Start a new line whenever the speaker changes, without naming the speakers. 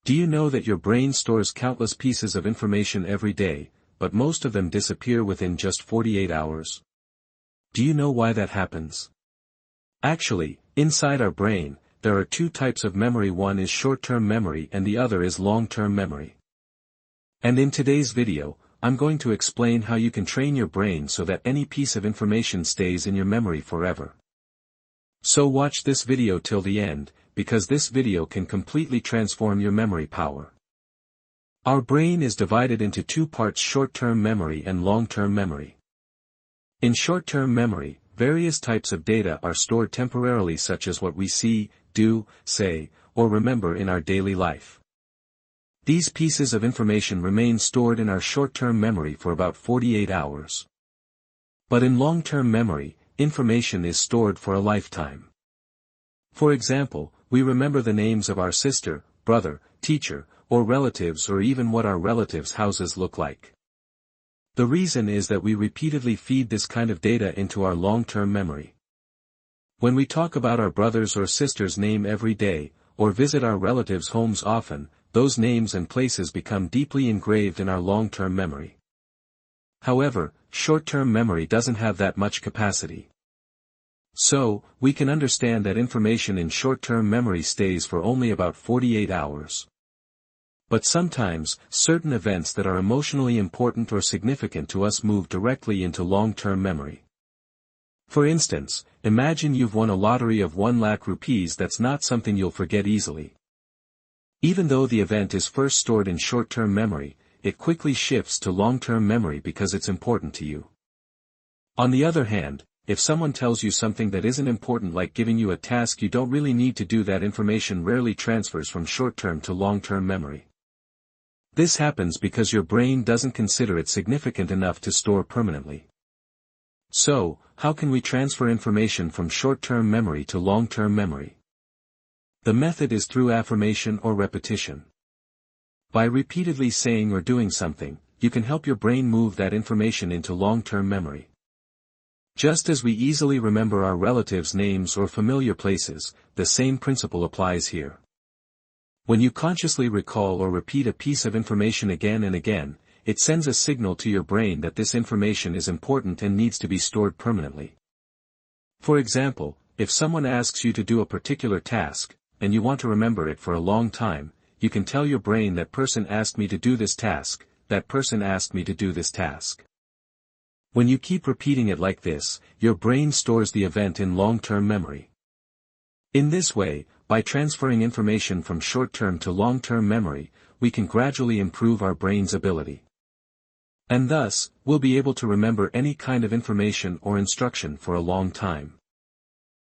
Do you know that your brain stores countless pieces of information every day, but most of them disappear within just 48 hours? Do you know why that happens? Actually, inside our brain, there are two types of memory. One is short-term memory and the other is long-term memory. And in today's video, I'm going to explain how you can train your brain so that any piece of information stays in your memory forever. So watch this video till the end, because this video can completely transform your memory power. Our brain is divided into two parts: short-term memory and long-term memory. In short-term memory, various types of data are stored temporarily, such as what we see, do, say, or remember in our daily life. These pieces of information remain stored in our short-term memory for about 48 hours. But in long-term memory, information is stored for a lifetime. For example, we remember the names of our sister, brother, teacher, or relatives, or even what our relatives' houses look like. The reason is that we repeatedly feed this kind of data into our long-term memory. When we talk about our brother's or sister's name every day, or visit our relatives' homes often, those names and places become deeply engraved in our long-term memory. However, short-term memory doesn't have that much capacity. So, we can understand that information in short-term memory stays for only about 48 hours. But sometimes, certain events that are emotionally important or significant to us move directly into long-term memory. For instance, imagine you've won a lottery of 1 lakh rupees. That's not something you'll forget easily. Even though the event is first stored in short-term memory, it quickly shifts to long-term memory because it's important to you. On the other hand, if someone tells you something that isn't important, like giving you a task you don't really need to do, that information rarely transfers from short-term to long-term memory. This happens because your brain doesn't consider it significant enough to store permanently. So, how can we transfer information from short-term memory to long-term memory? The method is through affirmation or repetition. By repeatedly saying or doing something, you can help your brain move that information into long-term memory. Just as we easily remember our relatives' names or familiar places, the same principle applies here. When you consciously recall or repeat a piece of information again and again, it sends a signal to your brain that this information is important and needs to be stored permanently. For example, if someone asks you to do a particular task, and you want to remember it for a long time, you can tell your brain, that person asked me to do this task, that person asked me to do this task. When you keep repeating it like this, your brain stores the event in long-term memory. In this way, by transferring information from short-term to long-term memory, we can gradually improve our brain's ability. And thus, we'll be able to remember any kind of information or instruction for a long time.